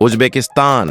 Uzbekistan,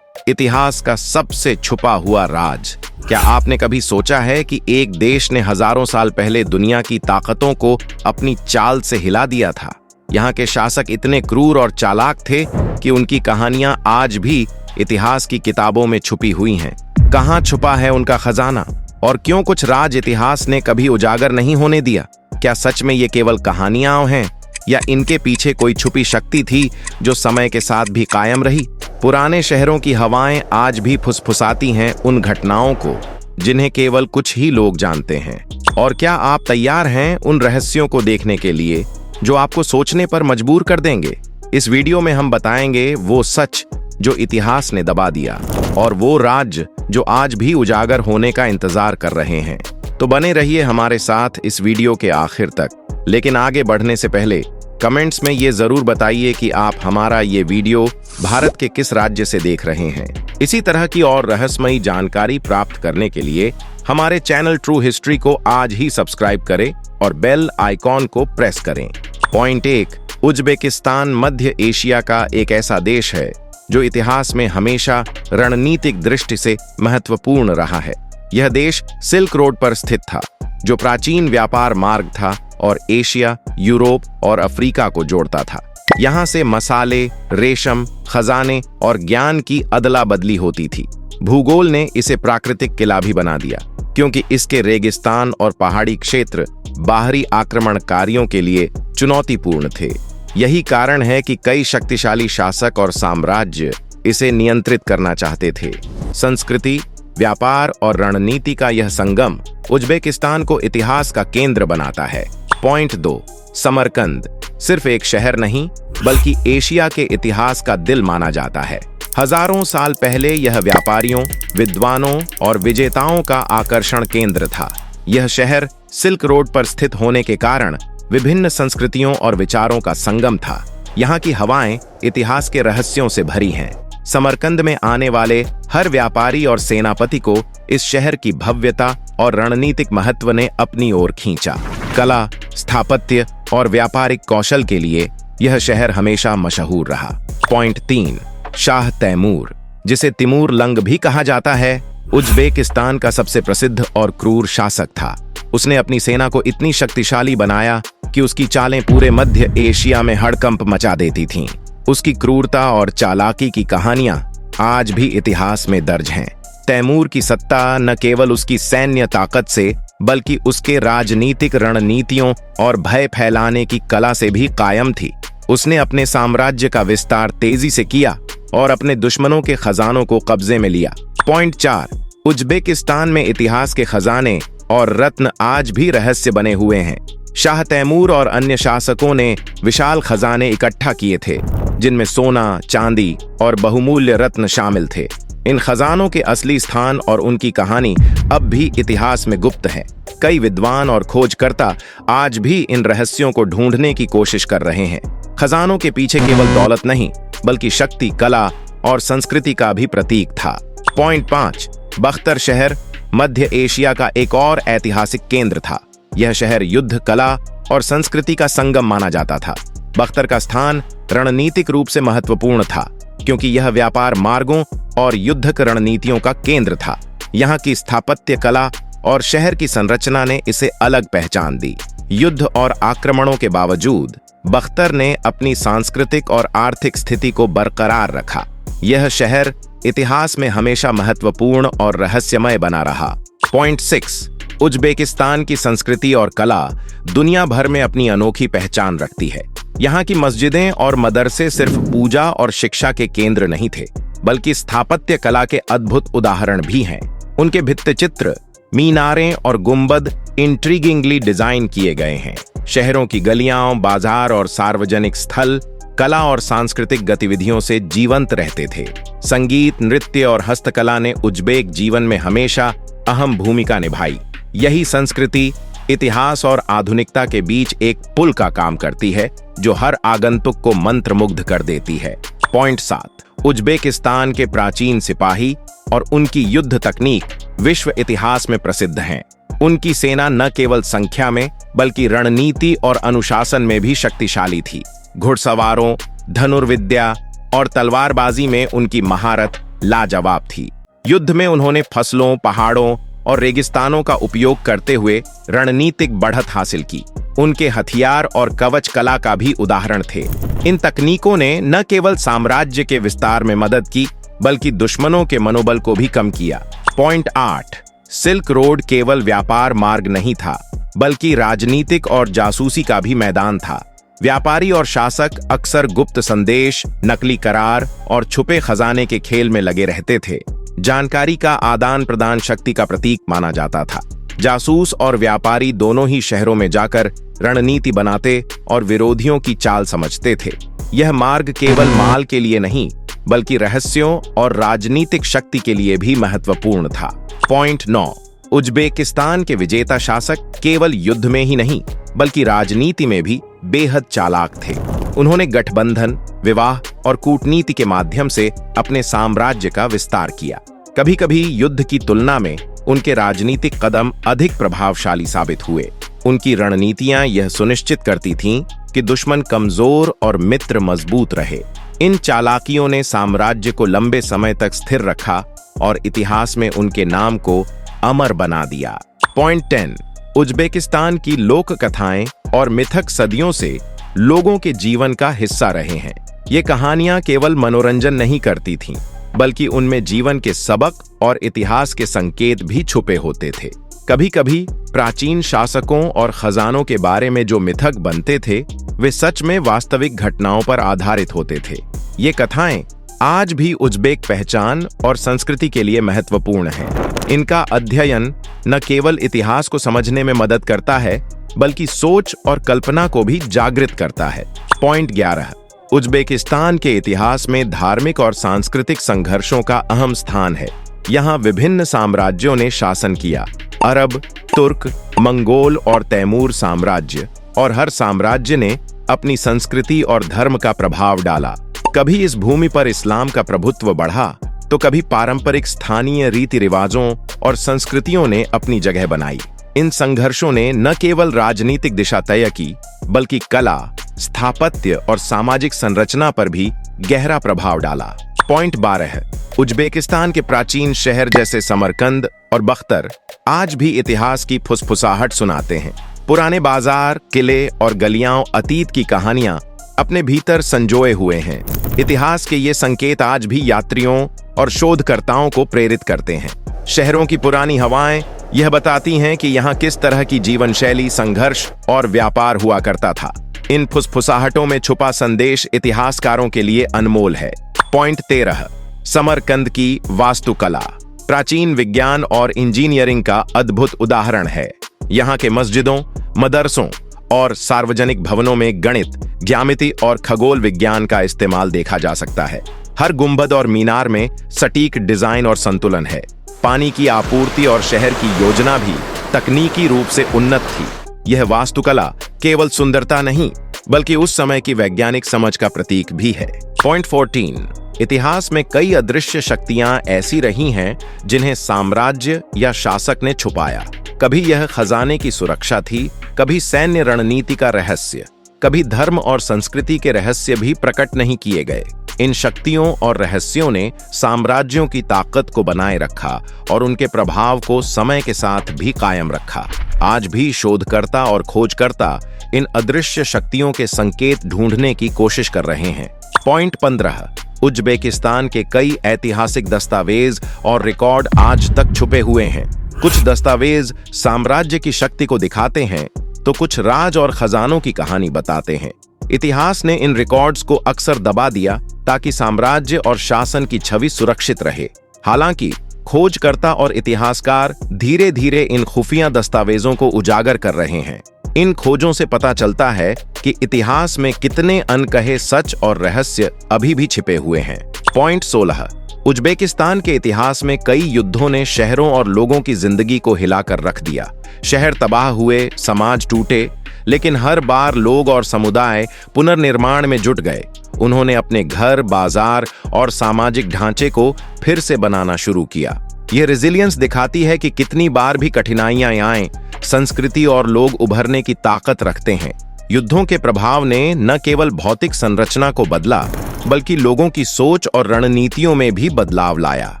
इतिहास का सबसे छुपा हुआ राज। क्या आपने कभी सोचा है कि एक देश ने हजारों साल पहले दुनिया की ताकतों को अपनी चाल से हिला दिया था? यहाँ के शासक इतने क्रूर और चालाक थे कि उनकी कहानियां आज भी इतिहास की किताबों में छुपी हुई हैं। कहाँ छुपा है उनका खजाना, और क्यों कुछ राज इतिहास ने कभी उजागर नहीं होने दिया? क्या सच में ये केवल कहानियां हैं, या इनके पीछे कोई छुपी शक्ति थी जो समय के साथ भी कायम रही? पुराने शहरों की हवाएं आज भी फुसफुसाती हैं उन घटनाओं को जिन्हें केवल कुछ ही लोग जानते हैं। और क्या आप तैयार हैं उन रहस्यों को देखने के लिए जो आपको सोचने पर मजबूर कर देंगे? इस वीडियो में हम बताएंगे वो सच जो इतिहास ने दबा दिया, और वो राज जो आज भी उजागर होने का इंतजार कर रहे हैं। तो बने रहिए हमारे साथ इस वीडियो के आखिर तक। लेकिन आगे बढ़ने से पहले कमेंट्स में ये जरूर बताइए कि आप हमारा ये वीडियो भारत के किस राज्य से देख रहे हैं। इसी तरह की और रहस्यमयी जानकारी प्राप्त करने के लिए हमारे चैनल ट्रू हिस्ट्री को आज ही सब्सक्राइब करें और बेल आइकॉन को प्रेस करें। पॉइंट 1, उज्बेकिस्तान मध्य एशिया का एक ऐसा देश है जो इतिहास में हमेशा रणनीतिक दृष्टि से महत्वपूर्ण रहा है। यह देश सिल्क रोड पर स्थित था, जो प्राचीन व्यापार मार्ग था और एशिया, यूरोप और अफ्रीका को जोड़ता था। यहाँ से मसाले, रेशम, खजाने और ज्ञान की अदला बदली होती थी। भूगोल ने इसे प्राकृतिक किला भी बना दिया, क्योंकि इसके रेगिस्तान और पहाड़ी क्षेत्र बाहरी आक्रमणकारियों के लिए चुनौतीपूर्ण थे। यही कारण है कि कई शक्तिशाली शासक और साम्राज्य इसे नियंत्रित करना चाहते थे। संस्कृति, व्यापार और रणनीति का यह संगम उज्बेकिस्तान को इतिहास का केंद्र बनाता है। पॉइंट 2, समरकंद सिर्फ एक शहर नहीं बल्कि एशिया के इतिहास का दिल माना जाता है। हजारों साल पहले यह व्यापारियों, विद्वानों और विजेताओं का आकर्षण केंद्र था। यह शहर सिल्क रोड पर स्थित होने के कारण विभिन्न संस्कृतियों और विचारों का संगम था। यहाँ की हवाएं इतिहास के रहस्यों से भरी हैं। समरकंद में आने वाले हर व्यापारी और सेनापति को इस शहर की भव्यता और रणनीतिक महत्व ने अपनी ओर खींचा। कला, स्थापत्य और व्यापारिक कौशल के लिए यह शहर हमेशा मशहूर रहा। पॉइंट 3, शाह तैमूर, जिसे तिमूर लंग भी कहा जाता है, उज्बेकिस्तान का सबसे प्रसिद्ध और क्रूर शासक था। उसने अपनी सेना को इतनी शक्तिशाली बनाया कि उसकी चालें पूरे मध्य एशिया में हड़कंप मचा देती थीं। उसकी क्रूरता और चालाकी की कहानियां आज भी इतिहास में दर्ज हैं। तैमूर की सत्ता न केवल उसकी सैन्य ताकत से बल्कि उसके राजनीतिक रणनीतियों और भय फैलाने की कला से भी कायम थी। उसने अपने साम्राज्य का विस्तार तेजी से किया और अपने दुश्मनों के खजानों को कब्जे में लिया। पॉइंट 4, उज्बेकिस्तान में इतिहास के खजाने और रत्न आज भी रहस्य बने हुए हैं। शाह तैमूर और अन्य शासकों ने विशाल खजाने इकट्ठा किए थे, जिनमें सोना, चांदी और बहुमूल्य रत्न शामिल थे। इन खजानों के असली स्थान और उनकी कहानी अब भी इतिहास में गुप्त है। कई विद्वान और खोजकर्ता आज भी इन रहस्यों को ढूंढने की कोशिश कर रहे हैं। खजानों के पीछे केवल दौलत नहीं बल्कि शक्ति, कला और संस्कृति का भी प्रतीक था। पॉइंट 5, बख्तर शहर मध्य एशिया का एक और ऐतिहासिक केंद्र था। यह शहर युद्ध, कला और संस्कृति का संगम माना जाता था। बख्तर का स्थान रणनीतिक रूप से महत्वपूर्ण था, क्योंकि यह व्यापार मार्गों और युद्धक रणनीतियों का केंद्र था। यहाँ की स्थापत्य कला और शहर की संरचना ने इसे अलग पहचान दी। युद्ध और आक्रमणों के बावजूद बख्तर ने अपनी सांस्कृतिक और आर्थिक स्थिति को बरकरार रखा। यह शहर इतिहास में हमेशा महत्वपूर्ण और रहस्यमय बना रहा। पॉइंट 6, उज्बेकिस्तान की संस्कृति और कला दुनिया भर में अपनी अनोखी पहचान रखती है। यहाँ की मस्जिदें और मदरसे सिर्फ पूजा और शिक्षा के केंद्र नहीं थे, बल्कि स्थापत्य कला के अद्भुत उदाहरण भी हैं। उनके भित्तिचित्र, मीनारें और गुंबद इंट्रीगिंगली डिजाइन किए गए हैं। शहरों की गलियां, बाजार और सार्वजनिक स्थल कला और सांस्कृतिक गतिविधियों से जीवंत रहते थे। संगीत, नृत्य और हस्तकला ने उज्बेक जीवन में हमेशा अहम भूमिका निभाई। यही संस्कृति इतिहास और आधुनिकता के बीच एक पुल का काम करती है, जो हर आगंतुक को मंत्रमुग्ध कर देती है। पॉइंट 7, उज्बेकिस्तान के प्राचीन सिपाही और उनकी युद्ध तकनीक विश्व इतिहास में प्रसिद्ध हैं। उनकी सेना न केवल संख्या में बल्कि रणनीति और अनुशासन में भी शक्तिशाली थी। घुड़सवारों, धनुर्विद्या और तलवारबाजी में उनकी महारत लाजवाब थी। युद्ध में उन्होंने फसलों, पहाड़ों और रेगिस्तानों का उपयोग करते हुए रणनीतिक बढ़त हासिल की। उनके हथियार और कवच कला का भी उदाहरण थे। इन तकनीकों ने न केवल साम्राज्य के विस्तार में मदद की, बल्कि दुश्मनों के मनोबल को भी कम किया। पॉइंट 8, सिल्क रोड केवल व्यापार मार्ग नहीं था, बल्कि राजनीतिक और जासूसी का भी मैदान था। व्यापारी और शासक अक्सर गुप्त संदेश, नकली करार और छुपे खजाने के खेल में लगे रहते थे। जानकारी का आदान प्रदान शक्ति का प्रतीक माना जाता था। जासूस और व्यापारी दोनों ही शहरों में जाकर रणनीति बनाते और विरोधियों की चाल समझते थे। यह मार्ग केवल माल के लिए नहीं, बल्कि रहस्यों और राजनीतिक शक्ति के लिए भी महत्वपूर्ण था। पॉइंट 9, उज्बेकिस्तान के विजेता शासक केवल युद्ध में ही नहीं, बल्कि राजनीति में भी बेहद चालाक थे। उन्होंने गठबंधन, विवाह और कूटनीति के माध्यम से अपने साम्राज्य का विस्तार किया। कभी-कभी युद्ध की तुलना में उनके राजनीतिक कदम अधिक प्रभावशाली साबित हुए। उनकी रणनीतियां यह सुनिश्चित करती थीं कि दुश्मन कमजोर और मित्र मजबूत रहे। इन चालाकियों ने साम्राज्य को लंबे समय तक स्थिर रखा और इतिहास में उनके नाम को अमर बना दिया। पॉइंट 10, उज्बेकिस्तान की लोक कथाएं और मिथक सदियों से लोगों के जीवन का हिस्सा रहे हैं। ये कहानियां केवल मनोरंजन नहीं करती थीं, बल्कि उनमें जीवन के सबक और इतिहास के संकेत भी छुपे होते थे। कभी-कभी प्राचीन शासकों और खजानों के बारे में जो मिथक बनते थे, वे सच में वास्तविक घटनाओं पर आधारित होते थे। ये कथाएं आज भी उज्बेक पहचान और संस्कृति के लिए महत्वपूर्ण हैं। इनका अध्ययन न केवल इतिहास को समझने में मदद करता है, बल्कि सोच और कल्पना को भी जागृत करता है। पॉइंट 11, उज्बेकिस्तान के इतिहास में धार्मिक और सांस्कृतिक संघर्षों का अहम स्थान है। यहाँ विभिन्न साम्राज्यों ने शासन किया, अरब, तुर्क, मंगोल और तैमूर साम्राज्य, और हर साम्राज्य ने अपनी संस्कृति और धर्म का प्रभाव डाला। कभी इस भूमि पर इस्लाम का प्रभुत्व बढ़ा, तो कभी पारंपरिक स्थानीय रीति रिवाजों और संस्कृतियों ने अपनी जगह बनाई। इन संघर्षों ने न केवल राजनीतिक दिशा तय की, बल्कि कला, स्थापत्य और सामाजिक संरचना पर भी गहरा प्रभाव डाला। पॉइंट 12, उज्बेकिस्तान के प्राचीन शहर जैसे समरकंद और बख्तर आज भी इतिहास की फुसफुसाहट सुनाते हैं। पुराने बाजार, किले और गलियां अतीत की कहानियां अपने भीतर संजोए हुए हैं। इतिहास के ये संकेत आज भी यात्रियों और शोधकर्ताओं को प्रेरित करते हैं। शहरों की पुरानी हवाएं यह बताती हैं कि यहाँ किस तरह की जीवन शैली, संघर्ष और व्यापार हुआ करता था। इन फुसफुसाहटों में छुपा संदेश इतिहासकारों के लिए अनमोल है। पॉइंट 13, समरकंद की वास्तुकला प्राचीन विज्ञान और इंजीनियरिंग का अद्भुत उदाहरण है। यहाँ के मस्जिदों, मदरसों और सार्वजनिक भवनों में गणित, ज्यामिति और खगोल विज्ञान का इस्तेमाल देखा जा सकता है। हर गुंबद और मीनार में सटीक डिजाइन और संतुलन है। पानी की आपूर्ति और शहर की योजना भी तकनीकी रूप से उन्नत थी। यह वास्तुकला केवल सुंदरता नहीं, बल्कि उस समय की वैज्ञानिक समझ का प्रतीक भी है। पॉइंट 14, इतिहास में कई अदृश्य शक्तियां ऐसी रही हैं जिन्हें साम्राज्य या शासक ने छुपाया। कभी यह खजाने की सुरक्षा थी, कभी सैन्य रणनीति का रहस्य, कभी धर्म और संस्कृति के रहस्य भी प्रकट नहीं किए गए। इन शक्तियों और रहस्यों ने साम्राज्यों की ताकत को बनाए रखा और उनके प्रभाव को समय के साथ भी कायम रखा। आज भी शोधकर्ता और खोजकर्ता इन अदृश्य शक्तियों के संकेत ढूंढने की कोशिश कर रहे हैं। पॉइंट 15, उज्बेकिस्तान के कई ऐतिहासिक दस्तावेज और रिकॉर्ड आज तक छुपे हुए हैं। कुछ दस्तावेज साम्राज्य की शक्ति को दिखाते हैं, तो कुछ राज और खजानों की कहानी बताते हैं। इतिहास ने इन रिकॉर्ड्स को अक्सर दबा दिया ताकि साम्राज्य और शासन की छवि सुरक्षित रहे। हालांकि खोजकर्ता और इतिहासकार धीरे-धीरे इन खुफिया दस्तावेजों को उजागर कर रहे हैं। इन खोजों से पता चलता है कि इतिहास में कितने अनकहे सच और रहस्य अभी भी छिपे हुए हैं। पॉइंट 16, उज्बेकिस्तान के इतिहास में कई युद्धों ने शहरों और लोगों की जिंदगी को हिलाकर रख दिया। शहर तबाह हुए, समाज टूटे, लेकिन हर बार लोग और समुदाय पुनर्निर्माण में जुट गए। उन्होंने अपने घर, बाजार और सामाजिक ढांचे को फिर से बनाना शुरू किया। यह रेजिलियंस दिखाती है कि कितनी बार भी कठिनाइयां आएं, संस्कृति और लोग उभरने की ताकत रखते हैं। युद्धों के प्रभाव ने न केवल भौतिक संरचना को बदला, बल्कि लोगों की सोच और रणनीतियों में भी बदलाव लाया।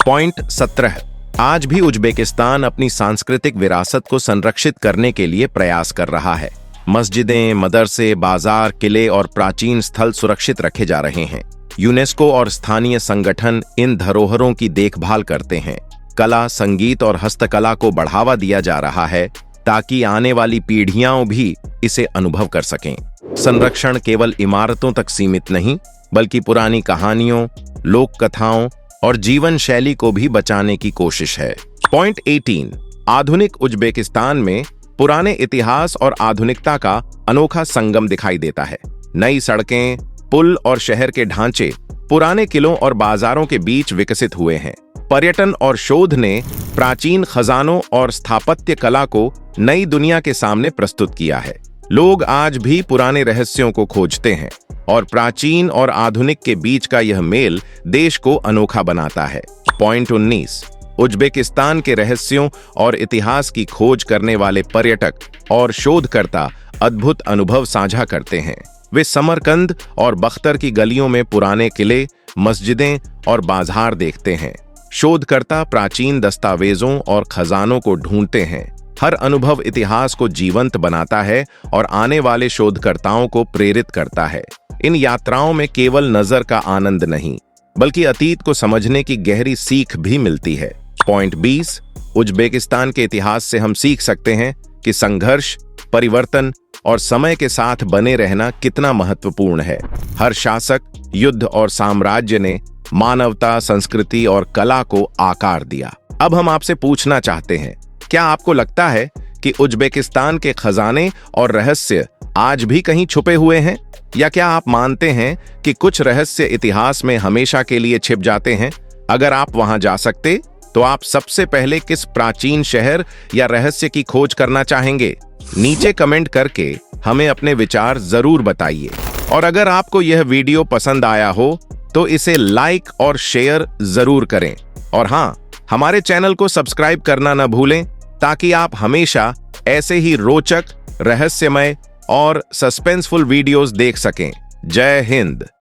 पॉइंट 17। आज भी उज्बेकिस्तान अपनी सांस्कृतिक विरासत को संरक्षित करने के लिए प्रयास कर रहा है। मस्जिदें, मदरसे, बाजार, किले और प्राचीन स्थल सुरक्षित रखे जा रहे हैं। यूनेस्को और स्थानीय संगठन इन धरोहरों की देखभाल करते हैं। कला, संगीत और हस्तकला को बढ़ावा दिया जा रहा है ताकि आने वाली पीढ़ियां भी इसे अनुभव कर सकें। संरक्षण केवल इमारतों तक सीमित नहीं, बल्कि पुरानी कहानियों, लोक कथाओं और जीवन शैली को भी बचाने की कोशिश है। पॉइंट 18। आधुनिक उज्बेकिस्तान में पुराने इतिहास और आधुनिकता का अनोखा संगम दिखाई देता है। नई सड़कें, पुल और शहर के ढांचे पुराने किलों और बाजारों के बीच विकसित हुए हैं। पर्यटन और शोध ने प्राचीन खजानों और स्थापत्य कला को नई दुनिया के सामने प्रस्तुत किया है। लोग आज भी पुराने रहस्यों को खोजते हैं और प्राचीन और आधुनिक के बीच का यह मेल देश को अनोखा बनाता है। पॉइंट 19। उज्बेकिस्तान के रहस्यों और इतिहास की खोज करने वाले पर्यटक और शोधकर्ता अद्भुत अनुभव साझा करते हैं। वे समरकंद और बख्तर की गलियों में पुराने किले, मस्जिदें और बाजार देखते हैं। शोधकर्ता प्राचीन दस्तावेजों और खजानों को ढूंढते हैं। हर अनुभव इतिहास को जीवंत बनाता है और आने वाले शोधकर्ताओं को प्रेरित करता है। इन यात्राओं में केवल नजर का आनंद नहीं, बल्कि अतीत को समझने की गहरी सीख भी मिलती है। पॉइंट 20। उज्बेकिस्तान के इतिहास से हम सीख सकते हैं कि संघर्ष, परिवर्तन और समय के साथ बने रहना कितना महत्वपूर्ण है। हर शासक, युद्ध और साम्राज्य ने मानवता, संस्कृति और कला को आकार दिया। अब हम आपसे पूछना चाहते हैं, क्या आपको लगता है कि उज्बेकिस्तान के खजाने और रहस्य आज भी कहीं छुपे हुए हैं, या क्या आप मानते हैं कि कुछ रहस्य इतिहास में हमेशा के लिए छिप जाते हैं? अगर आप वहां जा सकते तो आप सबसे पहले किस प्राचीन शहर या रहस्य की खोज करना चाहेंगे? नीचे कमेंट करके हमें अपने विचार जरूर बताइए। और अगर आपको यह वीडियो पसंद आया हो तो इसे लाइक और शेयर जरूर करें। और हाँ, हमारे चैनल को सब्सक्राइब करना न भूलें ताकि आप हमेशा ऐसे ही रोचक, रहस्यमय और सस्पेंसफुल वीडियोस देख सकें। जय हिंद।